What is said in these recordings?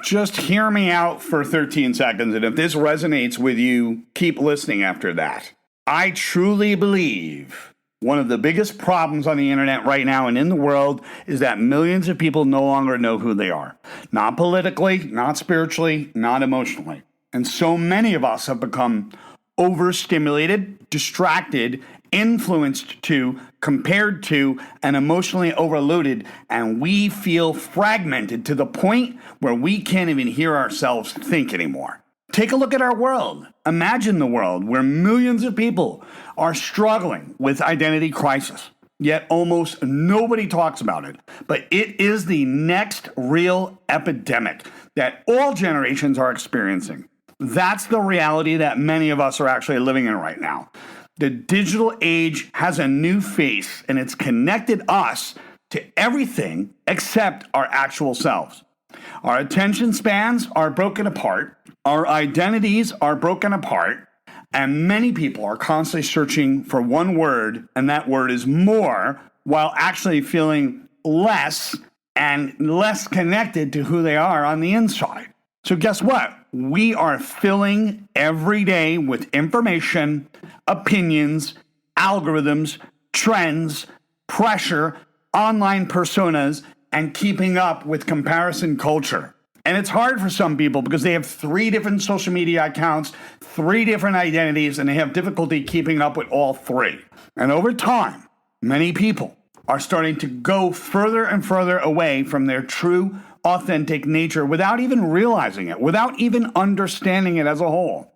Just hear me out for 13 seconds, and if this resonates with you, keep listening after that. I truly believe one of the biggest problems on the internet right now and in the world is that millions of people no longer know who they are. Not politically, not spiritually, not emotionally. And so many of us have become overstimulated, distracted, influenced to, compared to, and emotionally overloaded, and we feel fragmented to the point where we can't even hear ourselves think anymore. Take a look at our world. Imagine the world where millions of people are struggling with identity crisis, yet almost nobody talks about it. But it is the next real epidemic that all generations are experiencing. That's the reality that many of us are actually living in right now. The digital age has a new face, and it's connected us to everything except our actual selves. Our attention spans are broken apart, our identities are broken apart, and many people are constantly searching for one word, and that word is more, while actually feeling less and less connected to who they are on the inside. So guess what? We are filling every day with information, opinions, algorithms, trends, pressure, online personas, and keeping up with comparison culture. And it's hard for some people because they have 3 different social media accounts, 3 different identities, and they have difficulty keeping up with all 3. And over time, many people are starting to go further and further away from their true, authentic nature without even realizing it, without even understanding it as a whole.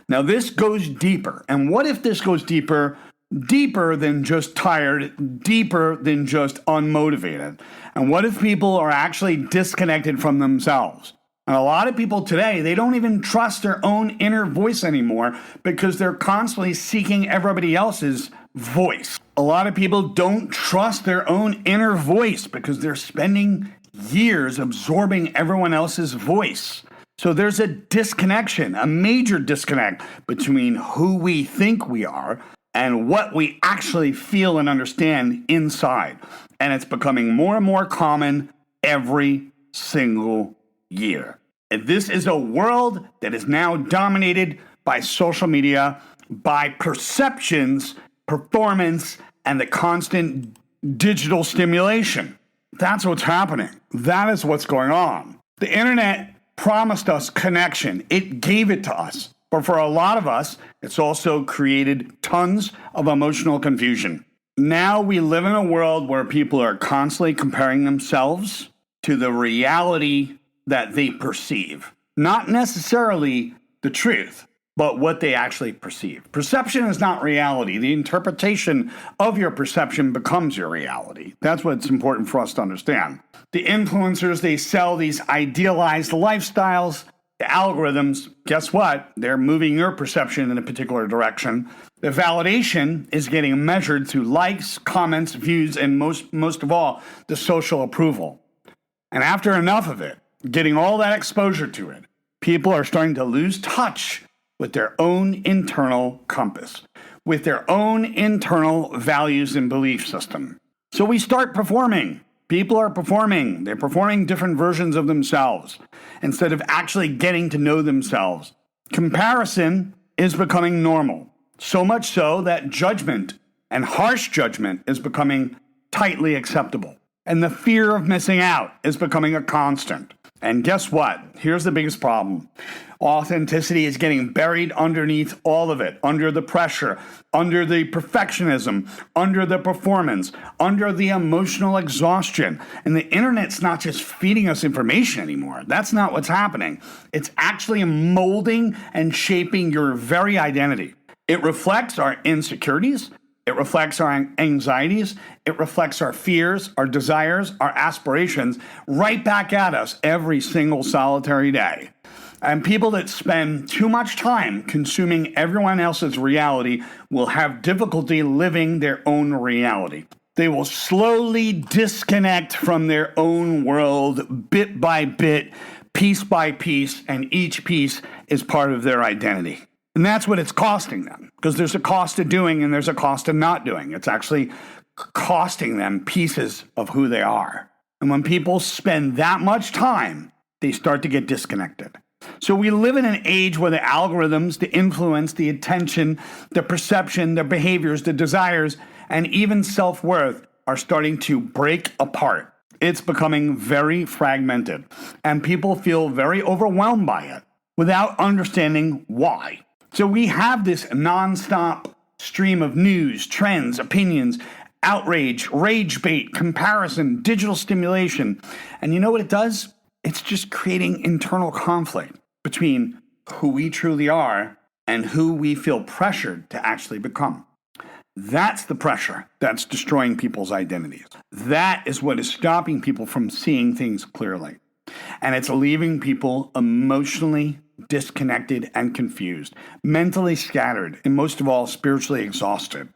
Now, this goes deeper. And what if this goes deeper than just tired, deeper than just unmotivated? And what if people are actually disconnected from themselves? And a lot of people today, they don't even trust their own inner voice anymore because they're constantly seeking everybody else's voice. A lot of people don't trust their own inner voice because they're spending years absorbing everyone else's voice. So there's a disconnection, a major disconnect between who we think we are and what we actually feel and understand inside. And it's becoming more and more common every single year. And this is a world that is now dominated by social media, by perceptions, performance, and the constant digital stimulation. That's what's happening. That is what's going on. The internet promised us connection. It gave it to us. But for a lot of us, it's also created tons of emotional confusion. Now we live in a world where people are constantly comparing themselves to the reality that they perceive. Not necessarily the truth, but what they actually perceive. Perception is not reality. The interpretation of your perception becomes your reality. That's what's important for us to understand. The influencers, they sell these idealized lifestyles. The algorithms, guess what? They're moving your perception in a particular direction. The validation is getting measured through likes, comments, views, and most of all, the social approval. And after enough of it, getting all that exposure to it, people are starting to lose touch with their own internal compass, with their own internal values and belief system. So we start performing. People are performing. They're performing different versions of themselves instead of actually getting to know themselves. Comparison is becoming normal, so much so that judgment and harsh judgment is becoming tightly acceptable. And the fear of missing out is becoming a constant. And guess what? Here's the biggest problem. Authenticity is getting buried underneath all of it, under the pressure, under the perfectionism, under the performance, under the emotional exhaustion. And the internet's not just feeding us information anymore. That's not what's happening. It's actually molding and shaping your very identity. It reflects our insecurities. It reflects our anxieties. It reflects our fears, our desires, our aspirations right back at us every single solitary day. And people that spend too much time consuming everyone else's reality will have difficulty living their own reality. They will slowly disconnect from their own world bit by bit, piece by piece, and each piece is part of their identity. And that's what it's costing them, because there's a cost to doing and there's a cost to not doing. It's actually costing them pieces of who they are. And when people spend that much time they start to get disconnected. So we live in an age where the algorithms, the influence, the attention, the perception, the behaviors, the desires, and even self-worth are starting to break apart. It's becoming very fragmented, and people feel very overwhelmed by it without understanding why. So we have this nonstop stream of news, trends, opinions, outrage, rage bait, comparison, digital stimulation. And you know what it does? It's just creating internal conflict between who we truly are and who we feel pressured to actually become. That's the pressure that's destroying people's identities. That is what is stopping people from seeing things clearly. And it's leaving people emotionally disconnected and confused, mentally scattered, and most of all, spiritually exhausted.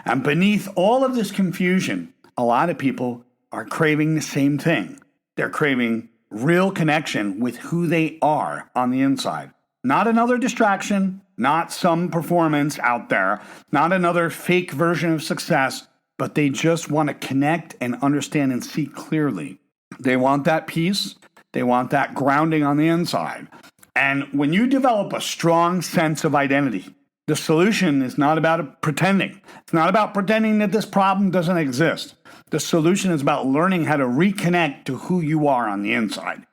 And beneath all of this confusion, a lot of people are craving the same thing. They're craving real connection with who they are on the inside. Not another distraction, not some performance out there, not another fake version of success, but they just want to connect and understand and see clearly. They want that peace. They want that grounding on the inside. And when you develop a strong sense of identity, the solution is not about pretending. It's not about pretending that this problem doesn't exist. The solution is about learning how to reconnect to who you are on the inside.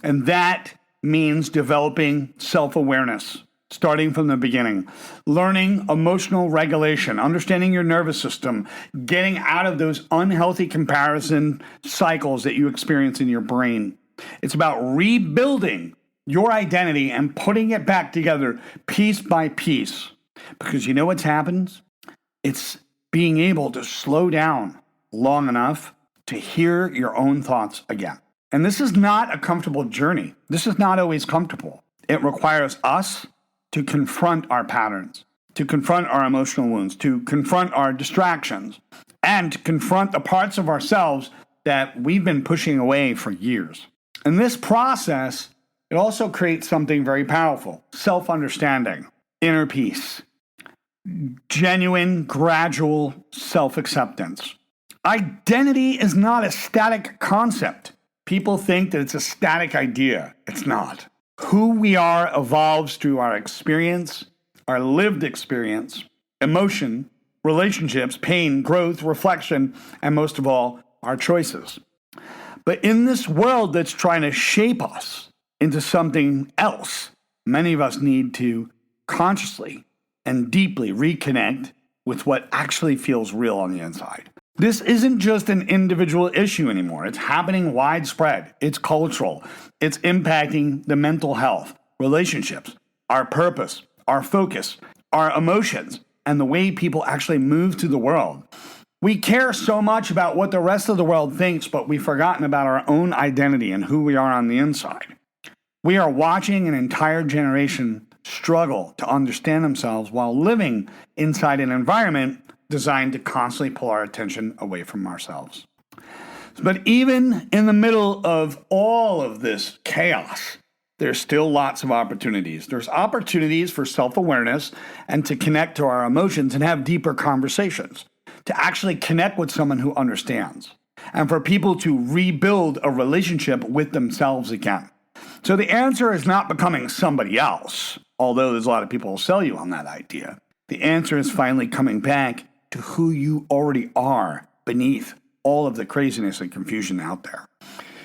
And that means developing self-awareness, starting from the beginning, learning emotional regulation, understanding your nervous system, getting out of those unhealthy comparison cycles that you experience in your brain. It's about rebuilding your identity and putting it back together piece by piece. Because you know what happens? It's being able to slow down long enough to hear your own thoughts again. And this is not a comfortable journey. This is not always comfortable. It requires us to confront our patterns, to confront our emotional wounds, to confront our distractions, and to confront the parts of ourselves that we've been pushing away for years. And this process, it also creates something very powerful: self-understanding, inner peace, genuine, gradual self-acceptance. Identity is not a static concept. People think that it's a static idea. It's not. Who we are evolves through our experience, our lived experience, emotion, relationships, pain, growth, reflection, and most of all, our choices. But in this world that's trying to shape us into something else, many of us need to consciously and deeply reconnect with what actually feels real on the inside. This isn't just an individual issue anymore. It's happening widespread. It's cultural. It's impacting the mental health, relationships, our purpose, our focus, our emotions, and the way people actually move through the world. We care so much about what the rest of the world thinks, but we've forgotten about our own identity and who we are on the inside. We are watching an entire generation struggle to understand themselves while living inside an environment designed to constantly pull our attention away from ourselves. But even in the middle of all of this chaos, there's still lots of opportunities. There's opportunities for self-awareness and to connect to our emotions and have deeper conversations, to actually connect with someone who understands, and for people to rebuild a relationship with themselves again. So the answer is not becoming somebody else, although there's a lot of people who sell you on that idea. The answer is finally coming back to who you already are beneath all of the craziness and confusion out there.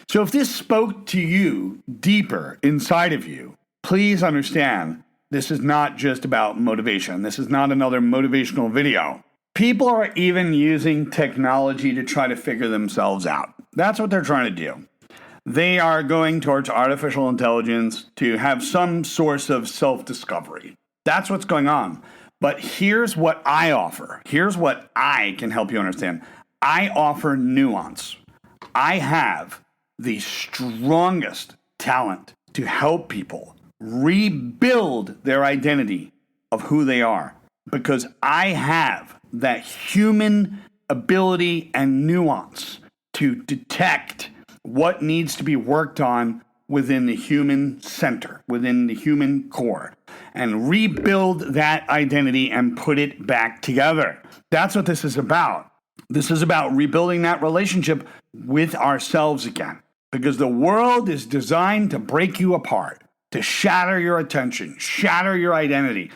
So if this spoke to you deeper inside of you, please understand this is not just about motivation. This is not another motivational video. People are even using technology to try to figure themselves out. That's what they're trying to do. They are going towards artificial intelligence to have some source of self-discovery. That's what's going on. But here's what I offer. Here's what I can help you understand. I offer nuance. I have the strongest talent to help people rebuild their identity of who they are, because I have that human ability and nuance to detect what needs to be worked on within the human center, within the human core, and rebuild that identity and put it back together. That's what this is about. This is about rebuilding that relationship with ourselves again. because the world is designed to break you apart, to shatter your attention, shatter your identity,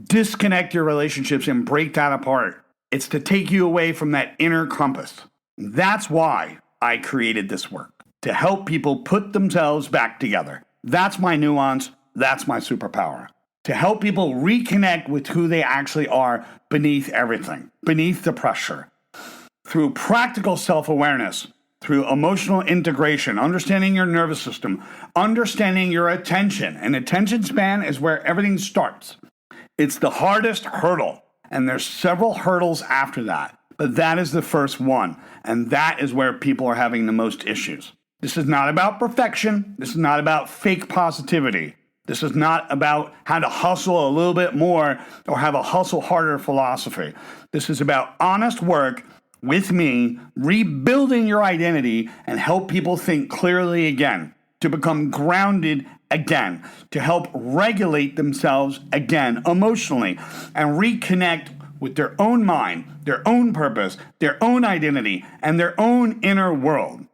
disconnect your relationships, and break that apart. It's to take you away from that inner compass. That's why I created this work, to help people put themselves back together. That's my nuance. That's my superpower. To help people reconnect with who they actually are beneath everything, beneath the pressure. Through practical self-awareness, through emotional integration, understanding your nervous system, understanding your attention. And attention span is where everything starts. It's the hardest hurdle, and there's several hurdles after that. But that is the first one, and that is where people are having the most issues. This is not about perfection. This is not about fake positivity. This is not about how to hustle a little bit more or have a hustle harder philosophy. This is about honest work with me, rebuilding your identity and help people think clearly again, to become grounded again, to help regulate themselves again emotionally and reconnect with their own mind, their own purpose, their own identity, and their own inner world.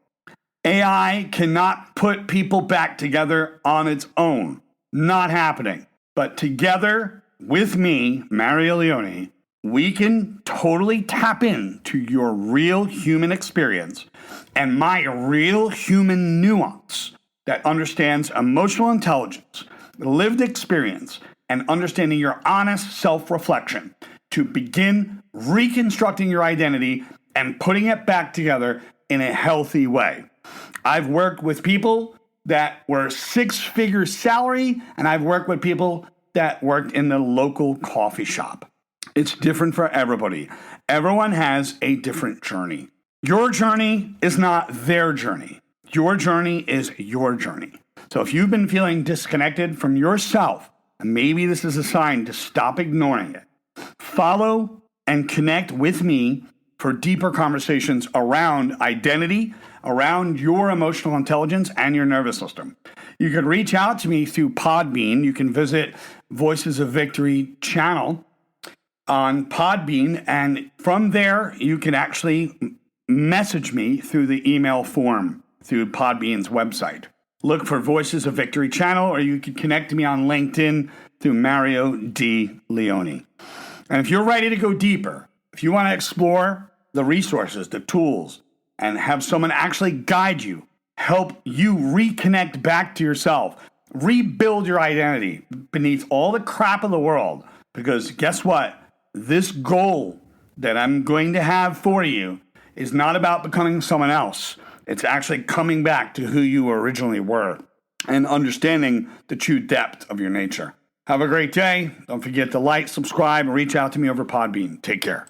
AI cannot put people back together on its own. Not happening. But together with me, Mario Leone, we can totally tap into your real human experience and my real human nuance that understands emotional intelligence, lived experience, and understanding your honest self-reflection to begin reconstructing your identity and putting it back together in a healthy way. I've worked with people that were six-figure salary, and I've worked with people that worked in the local coffee shop. It's different for everybody. Everyone has a different journey. Your journey is not their journey. Your journey is your journey. So if you've been feeling disconnected from yourself, and maybe this is a sign to stop ignoring it, follow and connect with me for deeper conversations around identity, around your emotional intelligence and your nervous system. You can reach out to me through Podbean. You can visit Voices of Victory channel on Podbean, and from there you can actually message me through the email form through Podbean's website. Look for Voices of Victory channel, or you can connect to me on LinkedIn through Mario D. Leone. And if you're ready to go deeper, if you want to explore the resources, the tools, and have someone actually guide you, help you reconnect back to yourself, rebuild your identity beneath all the crap of the world, because guess what? This goal that I'm going to have for you is not about becoming someone else. It's actually coming back to who you originally were and understanding the true depth of your nature. Have a great day. Don't forget to like, subscribe, and reach out to me over Podbean. Take care.